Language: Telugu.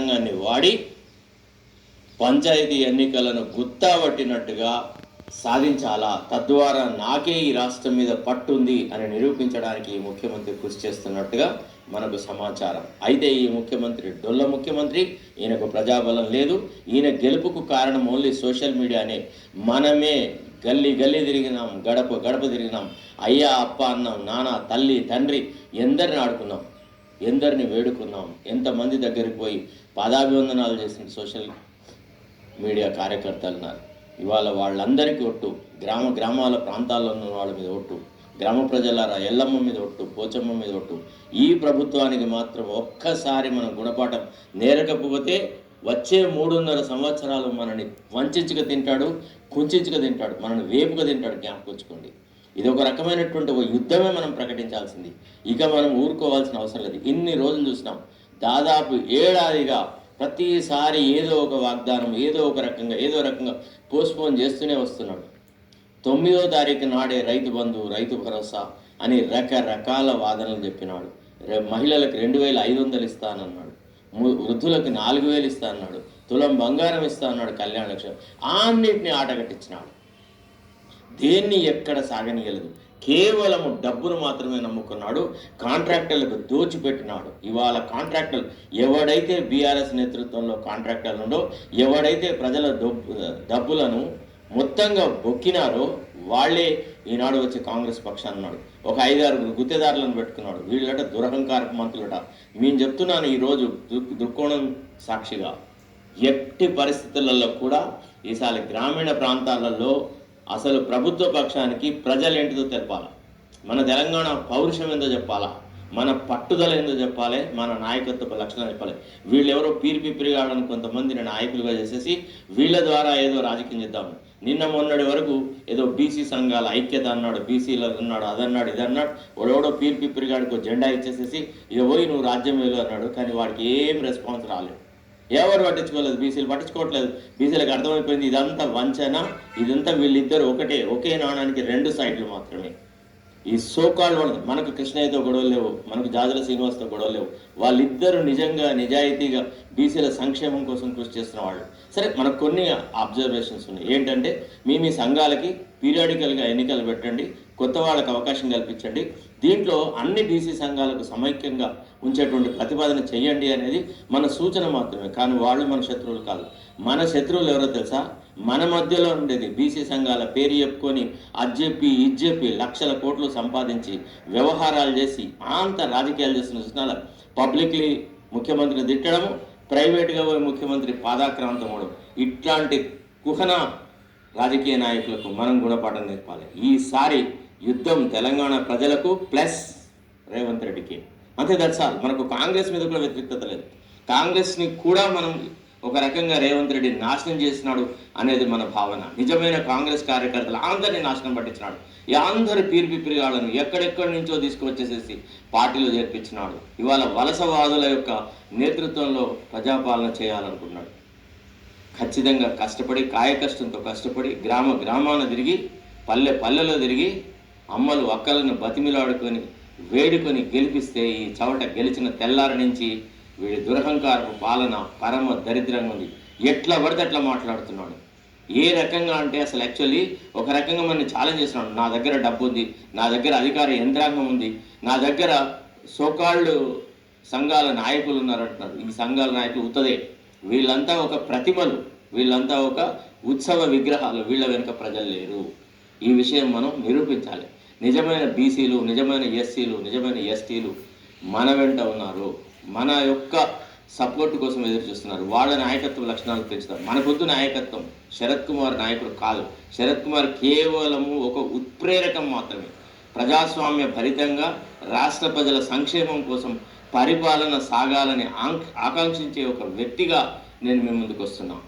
రాజ్యాంగాన్ని వాడి పంచాయతీ ఎన్నికలను గుర్తాబట్టినట్టుగా సాధించాలా, తద్వారా నాకే ఈ రాష్ట్రం మీద పట్టుంది అని నిరూపించడానికి ఈ ముఖ్యమంత్రి కృషి చేస్తున్నట్టుగా మనకు సమాచారం. అయితే ఈ ముఖ్యమంత్రి డొల్ల ముఖ్యమంత్రి, ఈయనకు ప్రజాబలం లేదు. ఈయన గెలుపుకు కారణం ఓన్లీ సోషల్ మీడియానే. మనమే గల్లీ గల్లీ తిరిగినాం, గడప గడప తిరిగినాం, అయ్యా అప్ప అన్నాం, నాన్న తల్లి తండ్రి ఎందరిని ఆడుకున్నాం, ఎందరిని వేడుకున్నాం, ఎంతమంది దగ్గరికి పోయి పాదాభివందనాలు చేసిన సోషల్ మీడియా కార్యకర్తలు ఉన్నారు. ఇవాళ వాళ్ళందరికీ ఒట్టు, గ్రామాల ప్రాంతాల్లో ఉన్న వాళ్ళ మీద ఒట్టు, గ్రామ ప్రజలారా ఎల్లమ్మ మీద ఒట్టు, పోచమ్మ మీద ఒట్టు. ఈ ప్రభుత్వానికి మాత్రం ఒక్కసారి మనం గుణపాఠం నేరకపోతే వచ్చే 3.5 సంవత్సరాలు మనని వంచక తింటాడు, కుంచక తింటాడు, మనని వేపుగా తింటాడు. జ్ఞాపకొచ్చుకోండి, ఇది ఒక రకమైనటువంటి ఒక యుద్ధమే మనం ప్రకటించాల్సింది. ఇక మనం ఊరుకోవాల్సిన అవసరం లేదు. ఇన్ని రోజులు చూసినాం, దాదాపు ఏడాదిగా ప్రతిసారి ఏదో ఒక వాగ్దానం, ఏదో రకంగా పోస్ట్పోన్ చేస్తూనే వస్తున్నాడు. 9వ తారీఖు నాడే రైతు బంధు, రైతు భరోసా అని రకరకాల వాదనలు చెప్పినాడు. మహిళలకు 2,500 ఇస్తానన్నాడు, వృద్ధులకు 4,000 ఇస్తా అన్నాడు, తులం బంగారం ఇస్తా అన్నాడు, కళ్యాణ లక్ష్యం అన్నింటినీ ఆటగట్టించినాడు. దేన్ని ఎక్కడ సాగనీయలేదు, కేవలము డబ్బును మాత్రమే నమ్ముకున్నాడు. కాంట్రాక్టర్లకు దోచిపెట్టినాడు. ఇవాళ కాంట్రాక్టర్లు ఎవడైతే బీఆర్ఎస్ నేతృత్వంలో కాంట్రాక్టర్లు ఉండో, ఎవడైతే ప్రజల డబ్బులను మొత్తంగా బొక్కినారో వాళ్ళే ఈనాడు వచ్చి కాంగ్రెస్ పక్షాన్ని ఉన్నాడు. ఒక 5-6 గుత్తేదారులను పెట్టుకున్నాడు. వీళ్ళట దురహంకారపు మంత్రులట. నేను చెప్తున్నాను ఈరోజు దృక్కోణం సాక్షిగా, ఎట్టి పరిస్థితులలో కూడా ఈసారి గ్రామీణ ప్రాంతాలలో అసలు ప్రభుత్వ పక్షానికి ప్రజలేంటిదో తెలపాలి, మన తెలంగాణ పౌరుషం ఏందో చెప్పాలా, మన పట్టుదల ఏందో చెప్పాలి, మన నాయకత్వ లక్షణాలు చెప్పాలి. వీళ్ళెవరో పీరిపిరిగాడని కొంతమందిని నాయకులుగా చేసేసి వీళ్ళ ద్వారా ఏదో రాజకీయం చేద్దాము. నిన్న మొన్నటి వరకు ఏదో బీసీ సంఘాల ఐక్యత అన్నాడు, బీసీలు అన్నాడు, అదన్నాడు, ఇదన్నాడు. వాడెవడో పీరిపిరిగాడికి జెండా ఇచ్చేసేసి ఇక పోయి నువ్వు రాజ్యం వేలు అన్నాడు. కానీ వాడికి ఏం రెస్పాన్స్ రాలేదు, ఎవరు పట్టించుకోలేదు, బీసీలు పట్టించుకోవట్లేదు. బీసీలకు అర్థమైపోయింది ఇదంతా వంచన, ఇదంతా వీళ్ళిద్దరు ఒకే నాణానికి 2 సైడ్లు మాత్రమే. ఈ సోకాళ్ళు మనకు కృష్ణయ్యతో గొడవలు లేవు, మనకు జాజల శ్రీనివాస్తో గొడవలు లేవు. వాళ్ళిద్దరూ నిజంగా నిజాయితీగా బీసీల సంక్షేమం కోసం కృషి చేస్తున్న వాళ్ళు. సరే, మనకు కొన్ని అబ్జర్వేషన్స్ ఉన్నాయి. ఏంటంటే మీ సంఘాలకి పీరియాడికల్గా ఎన్నికలు పెట్టండి, కొత్త వాళ్ళకి అవకాశం కల్పించండి, దీంట్లో అన్ని బీసీ సంఘాలకు సమైక్యంగా ఉంచేటువంటి ప్రతిపాదన చేయండి అనేది మన సూచన మాత్రమే. కానీ వాళ్ళు మన శత్రువులు కాదు. మన శత్రువులు ఎవరో తెలుసా? మన మధ్యలో ఉండేది బీసీ సంఘాల పేరు చెప్పుకొని ఇజ్జెప్పి లక్షల కోట్లు సంపాదించి వ్యవహారాలు చేసి అంత రాజకీయాలు చేస్తున్న చూసినా పబ్లిక్లీ ముఖ్యమంత్రిని తిట్టడము, ప్రైవేట్గా పోయి ముఖ్యమంత్రి పాదాక్రాంతమవడం, ఇట్లాంటి కుహన రాజకీయ నాయకులకు మనం గుణపాఠం నేర్పాలి. ఈసారి యుద్ధం తెలంగాణ ప్రజలకు ప్లస్ రేవంత్ రెడ్డికి, అంతే. దర్శాలు మనకు కాంగ్రెస్ మీద కూడా వ్యతిరేకత లేదు. కాంగ్రెస్ని కూడా మనం ఒక రకంగా రేవంత్ రెడ్డి నాశనం చేసినాడు అనేది మన భావన. నిజమైన కాంగ్రెస్ కార్యకర్తలు అందరినీ నాశనం పట్టించినాడు. ఈ అందరి పీరిపిరిగాళ్ళను ఎక్కడెక్కడి నుంచో తీసుకువచ్చేసేసి పార్టీలో చేర్పించినాడు. ఇవాళ వలసవాదుల యొక్క నేతృత్వంలో ప్రజాపాలన చేయాలనుకున్నాడు. ఖచ్చితంగా కష్టపడి, కాయకష్టంతో కష్టపడి, గ్రామాన తిరిగి, పల్లెలో తిరిగి, అమ్మలు అక్కలను బతిమిలాడుకొని వేడుకొని గెలిపిస్తే ఈ చవట గెలిచిన తెల్లారి నుంచి వీడి దురహంకారపు పాలన పరమ దరిద్రంగా ఉంది. ఎట్లా పడితే అట్లా మాట్లాడుతున్నాడు. ఏ రకంగా అంటే అసలు యాక్చువల్లీ ఒక రకంగా మనని ఛాలెంజ్ చేస్తున్నాడు. నా దగ్గర డబ్బు ఉంది, నా దగ్గర అధికార యంత్రాంగం ఉంది, నా దగ్గర సోకాళ్ళు సంఘాల నాయకులు ఉన్నారంటున్నారు. ఈ సంఘాల నాయకులు ఉత్తదే, వీళ్ళంతా ఒక ప్రతిమలు, వీళ్ళంతా ఒక ఉత్సవ విగ్రహాలు, వీళ్ళ వెనుక ప్రజలు లేరు. ఈ విషయం మనం నిరూపించాలి. నిజమైన బీసీలు, నిజమైన ఎస్సీలు, నిజమైన ఎస్టీలు మన వెంట ఉన్నారు, మన యొక్క సపోర్ట్ కోసం ఎదురు చూస్తున్నారు. వాళ్ళ నాయకత్వ లక్షణాలు పెంచుతారు. మనకొద్దు నాయకత్వం, శరత్ కుమార్ నాయకుడు కాదు. శరత్ కుమార్ కేవలము ఒక ఉత్ప్రేరకం మాత్రమే. ప్రజాస్వామ్య భరితంగా రాష్ట్ర ప్రజల సంక్షేమం కోసం పరిపాలన సాగాలని ఆకాంక్షించే ఒక వ్యక్తిగా నేను మీ ముందుకు వస్తున్నాను.